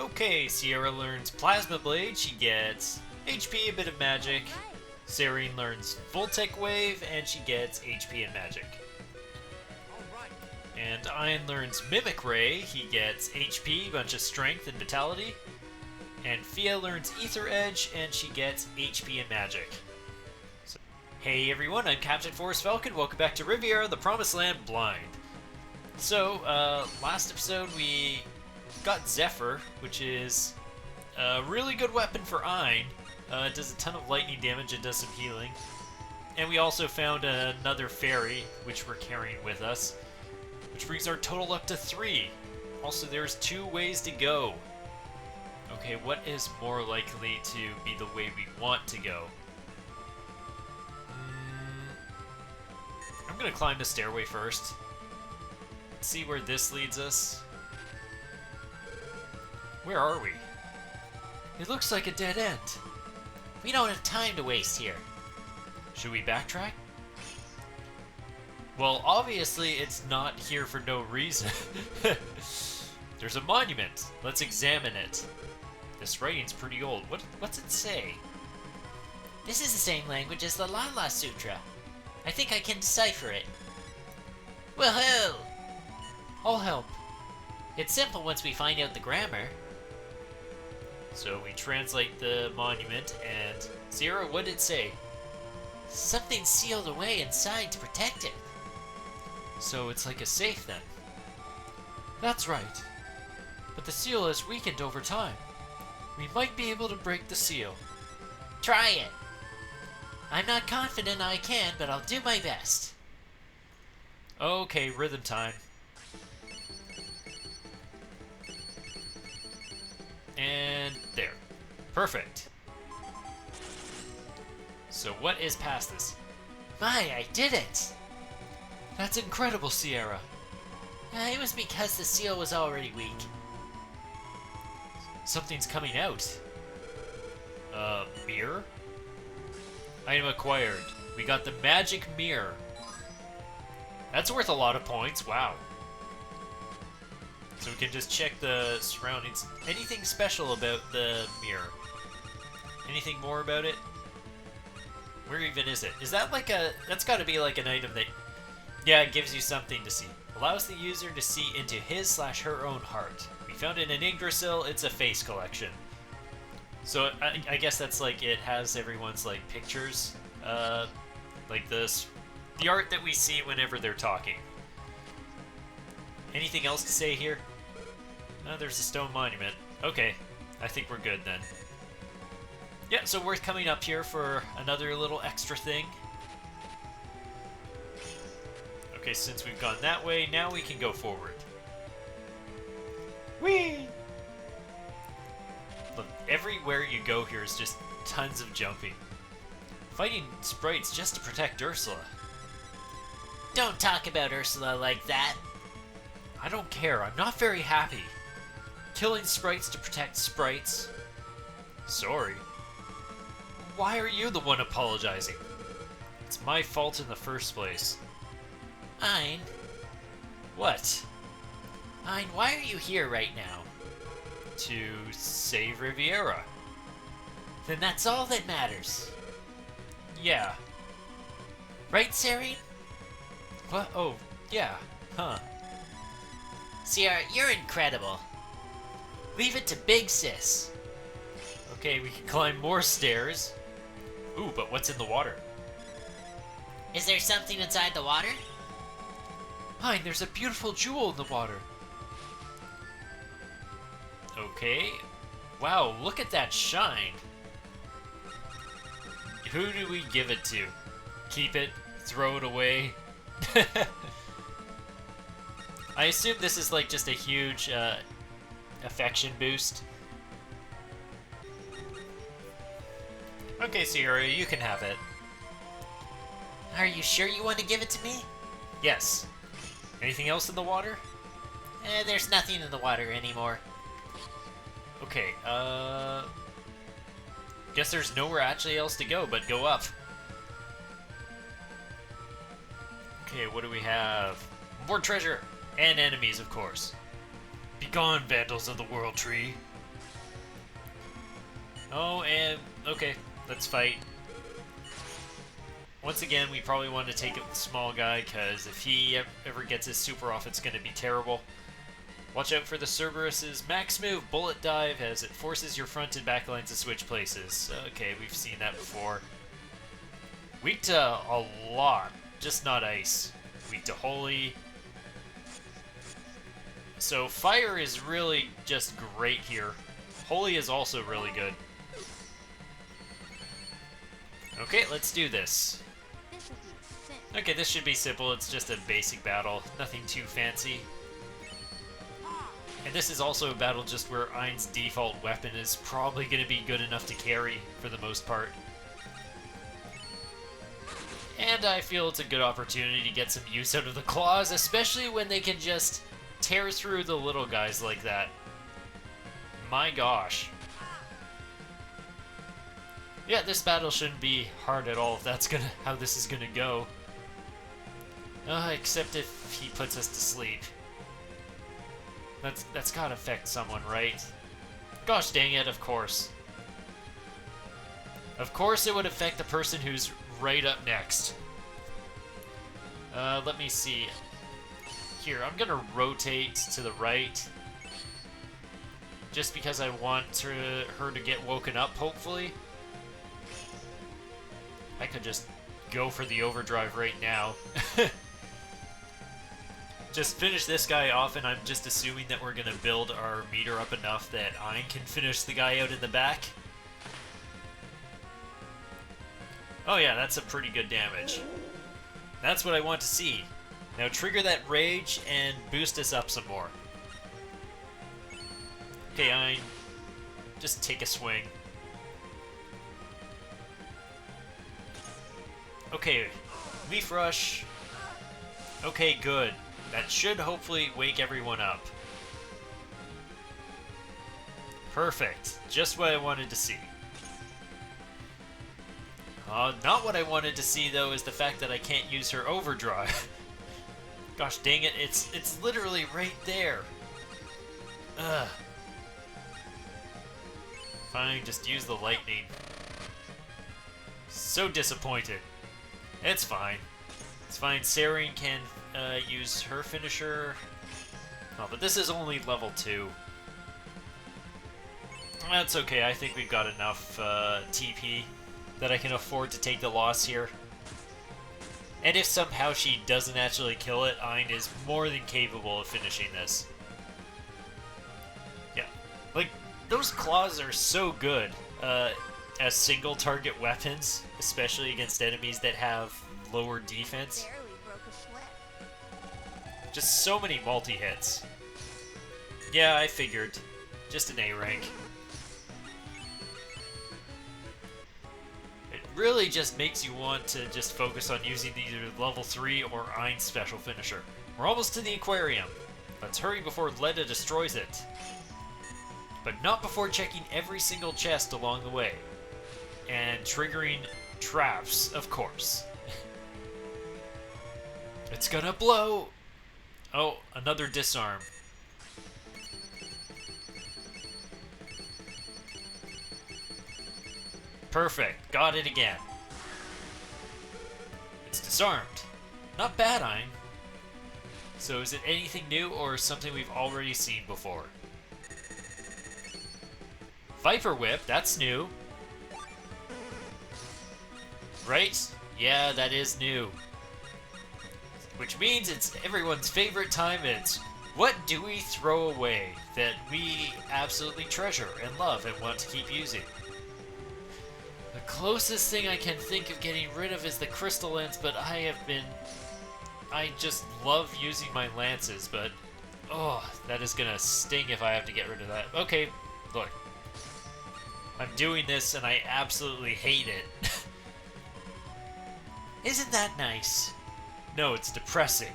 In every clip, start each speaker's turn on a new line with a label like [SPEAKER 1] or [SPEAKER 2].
[SPEAKER 1] Okay, Sierra learns Plasma Blade, she gets HP, a bit of magic. Serene learns Voltec Wave, and she gets HP and magic. And Ian learns Mimic Ray, he gets HP, bunch of strength and vitality. And Fia learns Ether Edge, and she gets HP and magic. So, hey everyone, I'm Captain Forrest Falcon, welcome back to Riviera, the Promised Land Blind. So, last episode we got Zephyr, which is a really good weapon for Ein. It does a ton of lightning damage and does some healing. And we also found another fairy, which we're carrying with us, which brings our total up to 3. Also, there's 2 ways to go. Okay, what is more likely to be the way we want to go? I'm gonna climb the stairway first. Let's see where this leads us. Where are we? It looks like a dead end.
[SPEAKER 2] We don't have time to waste here.
[SPEAKER 1] Should we backtrack? Well, obviously it's not here for no reason. There's a monument. Let's examine it. This writing's pretty old. What's it say?
[SPEAKER 2] This is the same language as the Lala Sutra. I think I can decipher it. Woohoo!
[SPEAKER 1] I'll help.
[SPEAKER 2] It's simple once we find out the grammar.
[SPEAKER 1] So we translate the monument, and Sierra, what did it say?
[SPEAKER 2] Something's sealed away inside to protect it.
[SPEAKER 1] So it's like a safe then? That's right. But the seal has weakened over time. We might be able to break the seal.
[SPEAKER 2] Try it. I'm not confident I can, but I'll do my best.
[SPEAKER 1] Okay, rhythm time. And there. Perfect. So what is past this?
[SPEAKER 2] My, I did it!
[SPEAKER 1] That's incredible, Sierra.
[SPEAKER 2] It was because the seal was already weak.
[SPEAKER 1] Something's coming out. Mirror? Item acquired. We got the magic mirror. That's worth a lot of points, wow. So we can just check the surroundings. Anything special about the mirror? Anything more about it? Where even is it? Is that like a... That's gotta be like an item that... Yeah, it gives you something to see. Allows the user to see into his/her own heart. We found it in Yggdrasil, it's a face collection. So I guess that's like, it has everyone's like pictures. Like this... The art that we see whenever they're talking. Anything else to say here? There's a stone monument. Okay, I think we're good then. Yeah, so worth coming up here for another little extra thing. Okay, since we've gone that way, now we can go forward. Whee! Look, everywhere you go here is just tons of jumping. Fighting sprites just to protect Ursula.
[SPEAKER 2] Don't talk about Ursula like that.
[SPEAKER 1] I don't care, I'm not very happy. Killing sprites to protect sprites. Sorry. Why are you the one apologizing? It's my fault in the first place.
[SPEAKER 2] Ein.
[SPEAKER 1] What?
[SPEAKER 2] Ein, why are you here right now?
[SPEAKER 1] To save Riviera.
[SPEAKER 2] Then that's all that matters.
[SPEAKER 1] Yeah.
[SPEAKER 2] Right, Serene?
[SPEAKER 1] What? Oh, yeah. Huh.
[SPEAKER 2] Sierra, you're incredible. Leave it to Big Sis.
[SPEAKER 1] Okay, we can climb more stairs. Ooh, but what's in the water?
[SPEAKER 2] Is there something inside the water?
[SPEAKER 1] Hein, there's a beautiful jewel in the water. Okay. Wow, look at that shine. Who do we give it to? Keep it? Throw it away? I assume this is like just a huge affection boost. Okay, Sierra, you can have it.
[SPEAKER 2] Are you sure you want to give it to me?
[SPEAKER 1] Yes. Anything else in the water?
[SPEAKER 2] There's nothing in the water anymore.
[SPEAKER 1] Okay, guess there's nowhere actually else to go but go up. Okay, what do we have? More treasure! And enemies, of course. Begone, vandals of the World Tree. Oh, and okay, let's fight. Once again, we probably want to take up the small guy, because if he ever gets his super off, it's going to be terrible. Watch out for the Cerberus's max move, Bullet Dive, as it forces your front and back lines to switch places. Okay, we've seen that before. Weak to a lot, just not ice. Weak to Holy. So fire is really just great here. Holy is also really good. Okay, let's do this. Okay, this should be simple. It's just a basic battle. Nothing too fancy. And this is also a battle just where Ein's default weapon is probably going to be good enough to carry for the most part. And I feel it's a good opportunity to get some use out of the claws, especially when they can just tear through the little guys like that. My gosh. Yeah, this battle shouldn't be hard at all if that's how this is gonna go. Except if he puts us to sleep. That's gotta affect someone, right? Gosh dang it, of course. Of course it would affect the person who's right up next. Let me see. Here, I'm gonna rotate to the right. Just because I want her to get woken up, hopefully. I could just go for the overdrive right now. Just finish this guy off, and I'm just assuming that we're gonna build our meter up enough that Ein can finish the guy out in the back. Oh yeah, that's a pretty good damage. That's what I want to see. Now trigger that rage and boost us up some more. Okay, Ein, just take a swing. Okay, Leaf Rush. Okay, good. That should hopefully wake everyone up. Perfect. Just what I wanted to see. Not what I wanted to see, though, is the fact that I can't use her overdrive. Gosh dang it, it's literally right there. Ugh. Fine, just use the lightning. So disappointed. It's fine. It's fine. Serene can use her finisher. Oh, but this is only level 2. That's okay. I think we've got enough TP that I can afford to take the loss here. And if somehow she doesn't actually kill it, Ein is more than capable of finishing this. Yeah. Like, those claws are so good as single target weapons, especially against enemies that have lower defense. Just so many multi-hits. Yeah, I figured. Just an A rank. It really just makes you want to just focus on using either level 3 or Ein's special finisher. We're almost to the aquarium. Let's hurry before Ledah destroys it. But not before checking every single chest along the way. And triggering traps, of course. It's gonna blow! Oh, another disarm. Perfect. Got it again. It's disarmed. Not bad, Ein. So is it anything new or something we've already seen before? Viper Whip, that's new. Right? Yeah, that is new. Which means it's everyone's favorite time. It's what do we throw away that we absolutely treasure and love and want to keep using? The closest thing I can think of getting rid of is the crystal lance, but I just love using my lances, but oh, that is gonna sting if I have to get rid of that. Okay, look. I'm doing this and I absolutely hate it. Isn't that nice? No, it's depressing.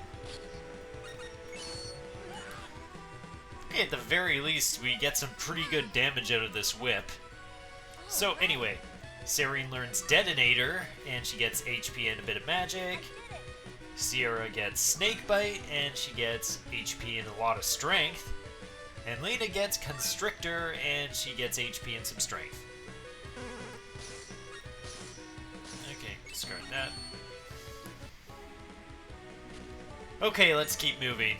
[SPEAKER 1] Okay, at the very least, we get some pretty good damage out of this whip. So anyway, Serene learns Detonator, and she gets HP and a bit of magic. Sierra gets Snake Bite, and she gets HP and a lot of strength. And Ledah gets Constrictor, and she gets HP and some strength. Okay, let's keep moving.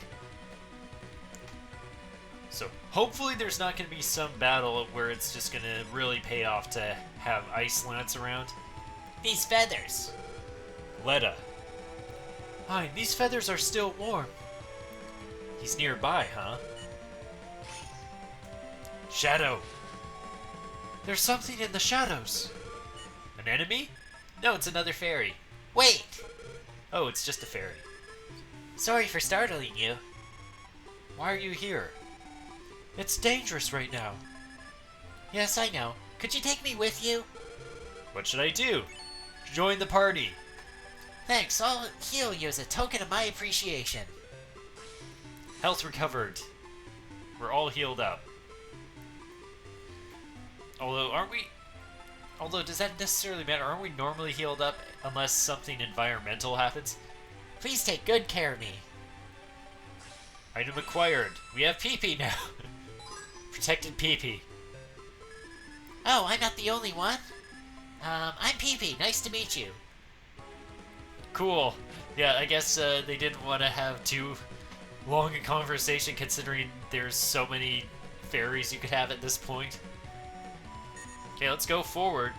[SPEAKER 1] So hopefully there's not going to be some battle where it's just going to really pay off to have Ice Lance around.
[SPEAKER 2] These feathers.
[SPEAKER 1] Ledah. Hi, these feathers are still warm. He's nearby, huh? Shadow. There's something in the shadows. An enemy?
[SPEAKER 2] No, it's another fairy. Wait!
[SPEAKER 1] Oh, it's just a fairy.
[SPEAKER 2] Sorry for startling you.
[SPEAKER 1] Why are you here? It's dangerous right now.
[SPEAKER 2] Yes, I know. Could you take me with you?
[SPEAKER 1] What should I do? Join the party.
[SPEAKER 2] Thanks, I'll heal you as a token of my appreciation.
[SPEAKER 1] Health recovered. We're all healed up. Although, does that necessarily matter? Aren't we normally healed up unless something environmental happens?
[SPEAKER 2] Please take good care of me.
[SPEAKER 1] Item acquired. We have PP now. Protected PP.
[SPEAKER 2] Oh, I'm not the only one? I'm PP. Nice to meet you.
[SPEAKER 1] Cool. Yeah, I guess they didn't want to have too long a conversation considering there's so many fairies you could have at this point. Okay, let's go forward.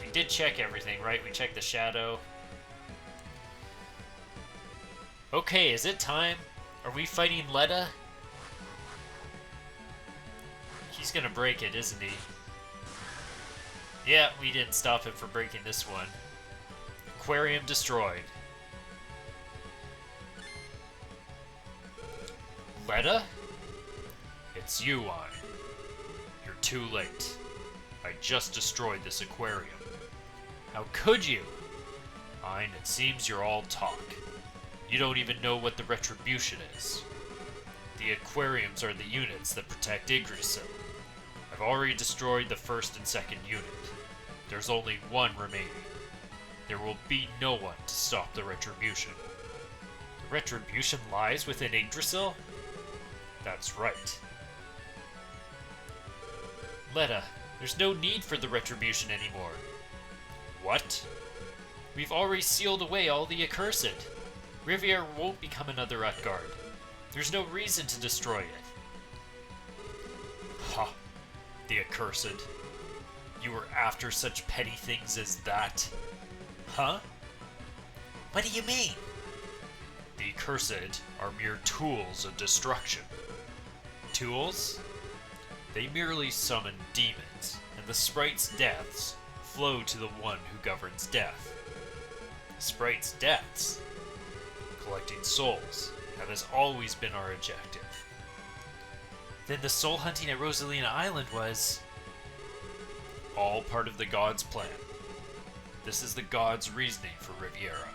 [SPEAKER 1] We did check everything, right? We checked the shadow. Okay, is it time? Are we fighting Ledah? He's gonna break it, isn't he? Yeah, we didn't stop him from breaking this one. Aquarium destroyed. Ledah? It's you, Ein. You're too late. I just destroyed this aquarium. How could you? Ein, it seems you're all talk. You don't even know what the retribution is. The aquariums are the units that protect Yggdrasil. I've already destroyed the first and second unit. There's only one remaining. There will be no one to stop the retribution. The retribution lies within Yggdrasil? That's right. Ledah, there's no need for the retribution anymore. What? We've already sealed away all the accursed. Riviera won't become another Utgard. There's no reason to destroy it. Ha! The accursed. You were after such petty things as that? Huh?
[SPEAKER 2] What do you mean?
[SPEAKER 1] The accursed are mere tools of destruction. Tools? They merely summon demons, and the sprite's deaths flow to the one who governs death. The sprite's deaths? Collecting souls. That has always been our objective.
[SPEAKER 2] Then the soul hunting at Rosalina Island was...
[SPEAKER 1] all part of the gods' plan. This is the gods' reasoning for Riviera.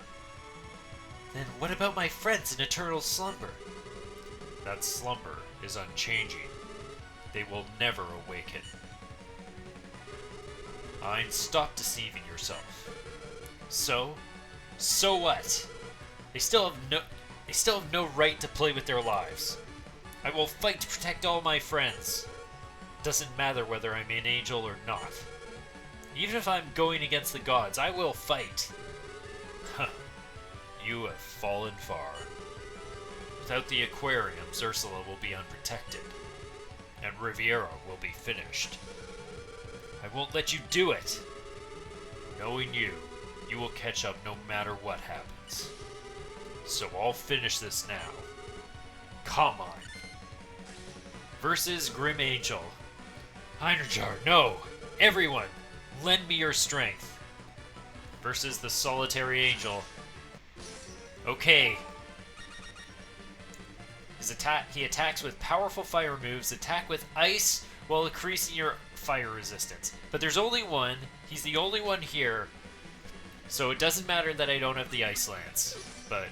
[SPEAKER 2] Then what about my friends in eternal slumber?
[SPEAKER 1] That slumber is unchanging. They will never awaken. Ein, stop deceiving yourself. So what? They still have no right to play with their lives. I will fight to protect all my friends. Doesn't matter whether I'm an angel or not. Even if I'm going against the gods, I will fight. Huh. You have fallen far. Without the aquariums, Ursula will be unprotected. And Riviera will be finished. I won't let you do it. Knowing you, you will catch up no matter what happens. So I'll finish this now. Come on. Versus Grim Angel. Heinerjar, no! Everyone, lend me your strength. Versus the Solitary Angel. Okay. He attacks with powerful fire moves, attack with ice while increasing your fire resistance. But there's only one. He's the only one here. So it doesn't matter that I don't have the Ice Lance. But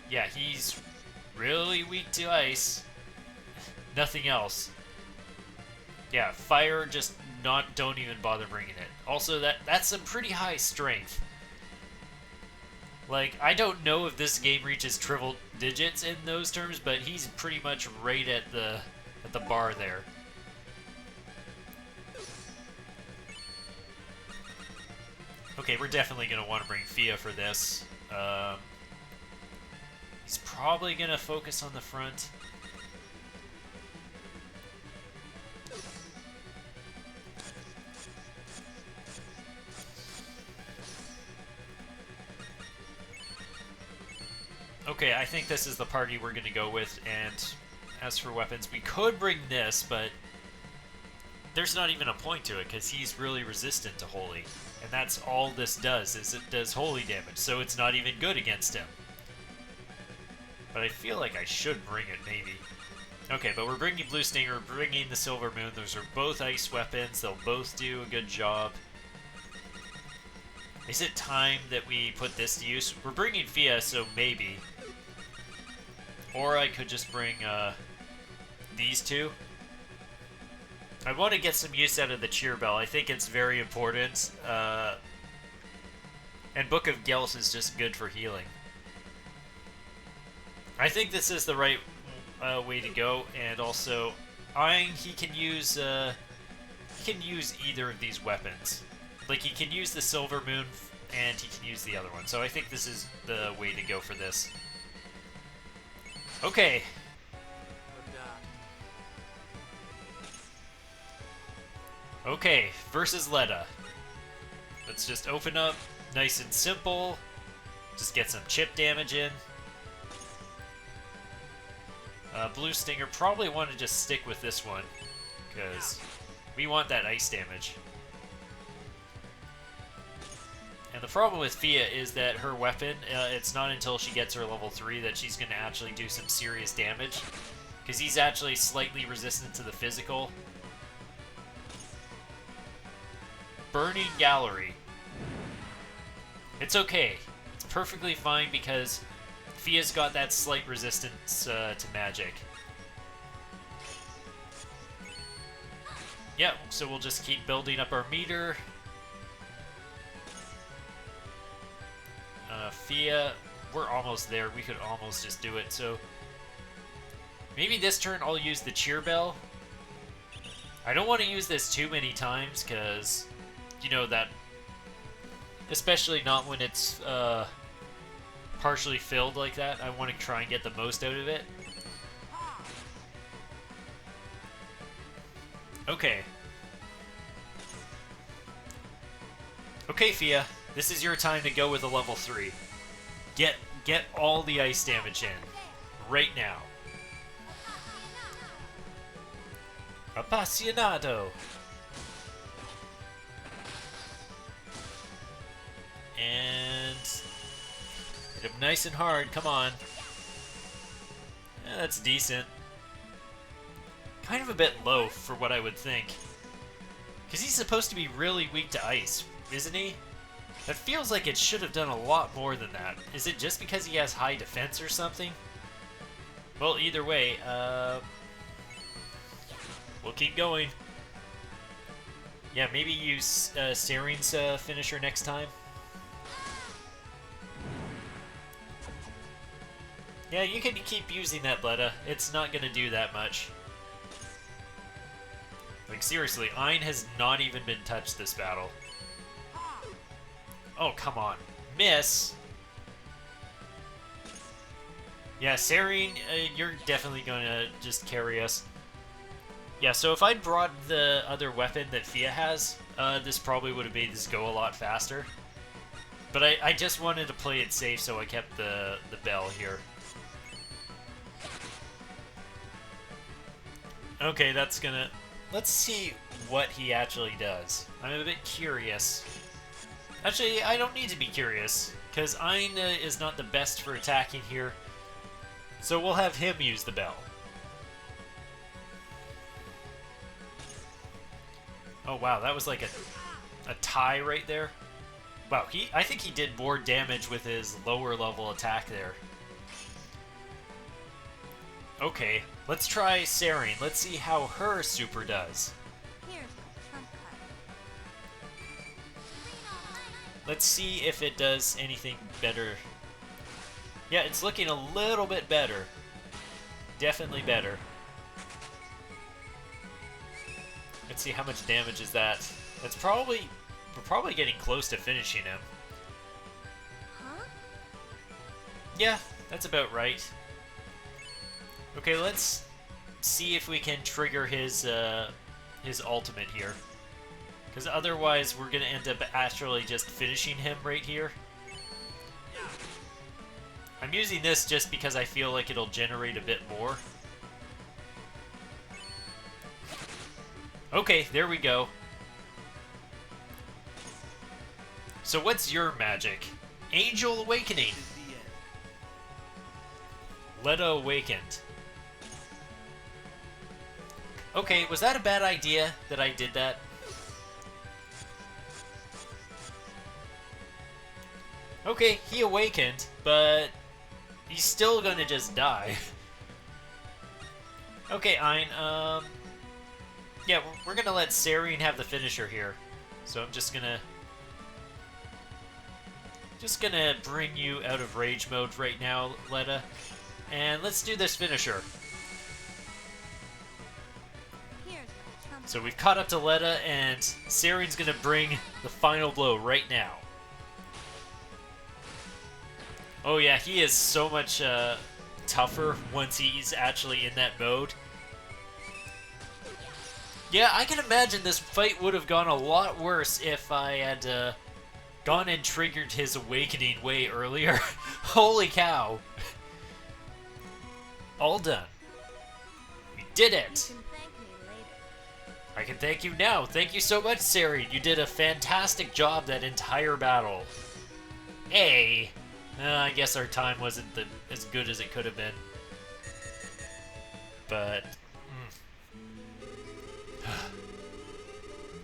[SPEAKER 1] yeah, he's really weak to ice. Nothing else. Yeah, fire, just don't even bother bringing it. Also, that's some pretty high strength. Like, I don't know if this game reaches triple digits in those terms, but he's pretty much right at the bar there. Okay, we're definitely going to want to bring Fia for this. He's probably gonna focus on the front. Okay, I think this is the party we're gonna go with, and as for weapons, we could bring this, but there's not even a point to it, because he's really resistant to holy. And that's all this does, is it does holy damage, so it's not even good against him. But I feel like I should bring it, maybe. Okay, but we're bringing Blue Stinger, we're bringing the Silver Moon. Those are both ice weapons, they'll both do a good job. Is it time that we put this to use? We're bringing Fia, so maybe. Or I could just bring these two. I want to get some use out of the cheer bell. I think it's very important. And Book of Gelt is just good for healing. I think this is the right way to go. And also, he can use either of these weapons. Like, he can use the Silver Moon, and he can use the other one. So I think this is the way to go for this. Okay. Okay, versus Ledah. Let's just open up, nice and simple. Just get some chip damage in. Blue Stinger, probably want to just stick with this one, because we want that ice damage. And the problem with Fia is that her weapon, it's not until she gets her level 3 that she's going to actually do some serious damage. Because he's actually slightly resistant to the physical. Burning Gallery. It's okay. It's perfectly fine because Fia's got that slight resistance to magic. Yeah, so we'll just keep building up our meter. Fia, we're almost there. We could almost just do it. So maybe this turn I'll use the cheer bell. I don't want to use this too many times because, you know, that, especially not when it's partially filled like that. I want to try and get the most out of it. Okay. Okay, Fia. This is your time to go with a level 3. Get all the ice damage in. Right now. Appassionato! And hit him nice and hard, come on. Yeah, that's decent. Kind of a bit low for what I would think. Because he's supposed to be really weak to ice, isn't he? That feels like it should have done a lot more than that. Is it just because he has high defense or something? Well, either way, we'll keep going. Yeah, maybe use Serene's finisher next time. Yeah, you can keep using that, Ledah. It's not going to do that much. Like, seriously, Ein has not even been touched this battle. Oh, come on. Miss! Yeah, Serene, you're definitely going to just carry us. Yeah, so if I'd brought the other weapon that Fia has, this probably would have made this go a lot faster. But I just wanted to play it safe, so I kept the bell here. Okay, that's gonna... Let's see what he actually does. I'm a bit curious. Actually, I don't need to be curious, because Ein is not the best for attacking here. So we'll have him use the bell. Oh wow, that was like a tie right there. Wow, I think he did more damage with his lower level attack there. Okay, let's try Serene. Let's see how her super does. Let's see if it does anything better. Yeah, it's looking a little bit better. Definitely better. Let's see how much damage is that. That's probably... We're probably getting close to finishing him.
[SPEAKER 3] Huh?
[SPEAKER 1] Yeah, That's about right. Okay, let's see if we can trigger his ultimate here. Because otherwise we're going to end up actually just finishing him right here. I'm using this just because I feel like it'll generate a bit more. Okay, there we go. So what's your magic? Angel Awakening. Ledah awakened. Okay, was that a bad idea that I did that? Okay, he awakened, but he's still gonna just die. Okay, Ein, yeah, we're gonna let Sarene have the finisher here. So I'm just gonna bring you out of rage mode right now, Ledah. And let's do this finisher. So we've caught up to Ledah, and Sarene's gonna bring the final blow right now. Oh yeah, he is so much tougher once he's actually in that mode. Yeah, I can imagine this fight would have gone a lot worse if I had gone and triggered his awakening way earlier. Holy cow. All done. We did it! I can thank you now. Thank you so much, Sarene. You did a fantastic job that entire battle. Hey! I guess our time wasn't as good as it could have been. But...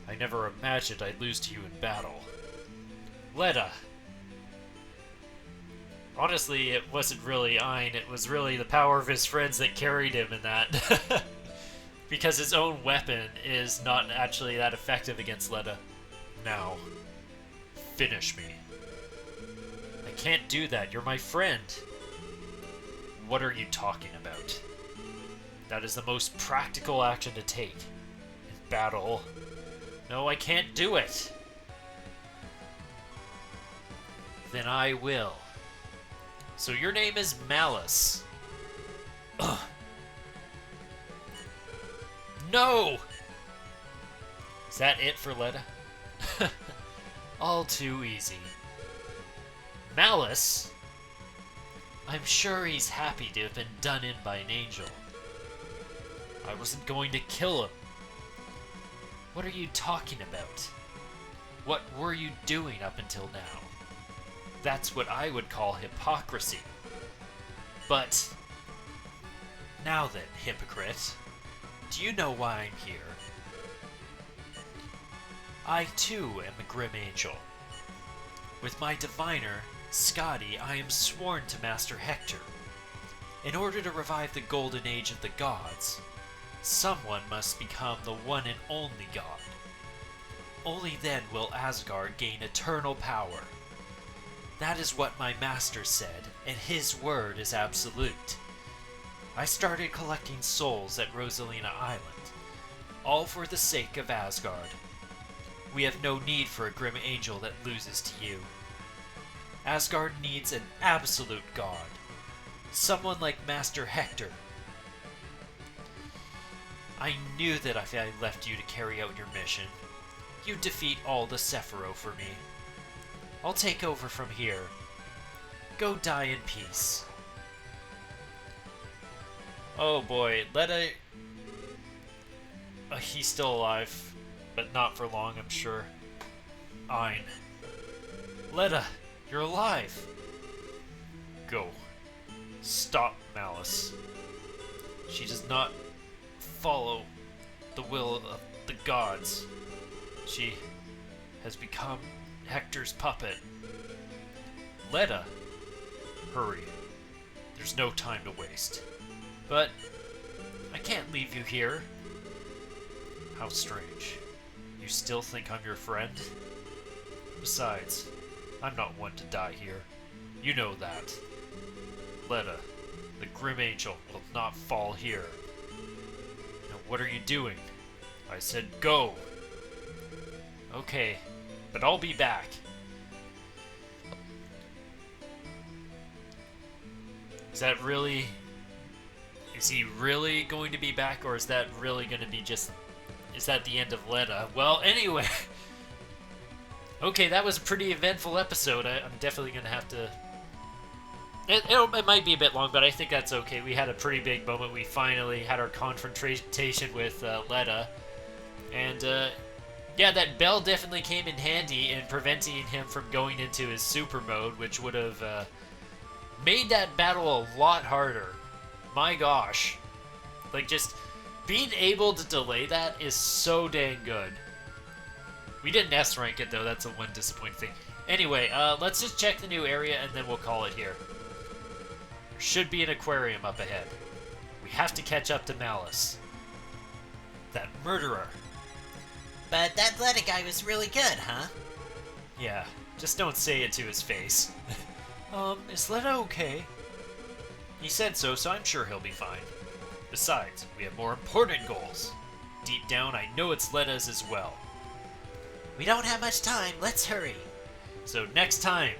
[SPEAKER 1] I never imagined I'd lose to you in battle. Ledah! Honestly, it wasn't really Ein, it was really the power of his friends that carried him in that. Because his own weapon is not actually that effective against Ledah. Now, finish me. I can't do that, you're my friend. What are you talking about? That is the most practical action to take. In battle. No, I can't do it. Then I will. So your name is Malice. Ugh. No! Is that it for Ledah? All too easy. Malice? I'm sure he's happy to have been done in by an angel. I wasn't going to kill him. What are you talking about? What were you doing up until now? That's what I would call hypocrisy. But, now then, hypocrite, do you know why I'm here? I too am a Grim Angel. With my diviner, Scotty, I am sworn to Master Hector. In order to revive the golden age of the gods, someone must become the one and only god. Only then will Asgard gain eternal power. That is what my master said, and his word is absolute. I started collecting souls at Rosalina Island, all for the sake of Asgard. We have no need for a Grim Angel that loses to you. Asgard needs an absolute god. Someone like Master Hector. I knew that if I left you to carry out your mission, you'd defeat all the Sephiroth for me. I'll take over from here. Go die in peace. Oh boy, Ledah... he's still alive, but not for long, I'm sure. Ein. Ledah, you're alive! Go. Stop Malice. She does not follow the will of the gods. She has become Hector's puppet. Ledah, hurry. There's no time to waste. But I can't leave you here. How strange. You still think I'm your friend? Besides, I'm not one to die here. You know that. Ledah, the Grim Angel will not fall here. Now what are you doing? I said go! Okay, but I'll be back. Is that really... Is he really going to be back, or is that really going to be just... Is that the end of Ledah? Well, anyway... Okay, that was a pretty eventful episode. I'm definitely going to have to... It might be a bit long, but I think that's okay. We had a pretty big moment. We finally had our confrontation with Ledah. And, yeah, that bell definitely came in handy in preventing him from going into his super mode, which would have made that battle a lot harder. My gosh. Like, just being able to delay that is so dang good. We didn't S-rank it, though. That's the one disappointing thing. Anyway, let's just check the new area, and then we'll call it here. There should be an aquarium up ahead. We have to catch up to Malice. That murderer.
[SPEAKER 2] But that Ledah guy was really good, huh?
[SPEAKER 1] Yeah, just don't say it to his face. Is Ledah okay? He said so, so I'm sure he'll be fine. Besides, we have more important goals. Deep down, I know it's Ledah's as well.
[SPEAKER 2] We don't have much time. Let's hurry.
[SPEAKER 1] So next time,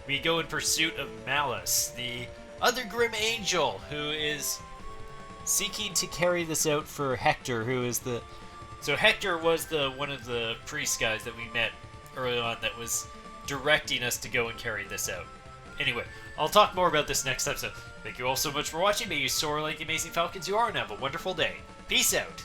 [SPEAKER 1] we go in pursuit of Malice, the other Grim Angel, who is seeking to carry this out for Hector, who is the... So Hector was one of the priest guys that we met early on that was directing us to go and carry this out. Anyway, I'll talk more about this next episode. Thank you all so much for watching. May you soar like the amazing falcons you are, and have a wonderful day. Peace out.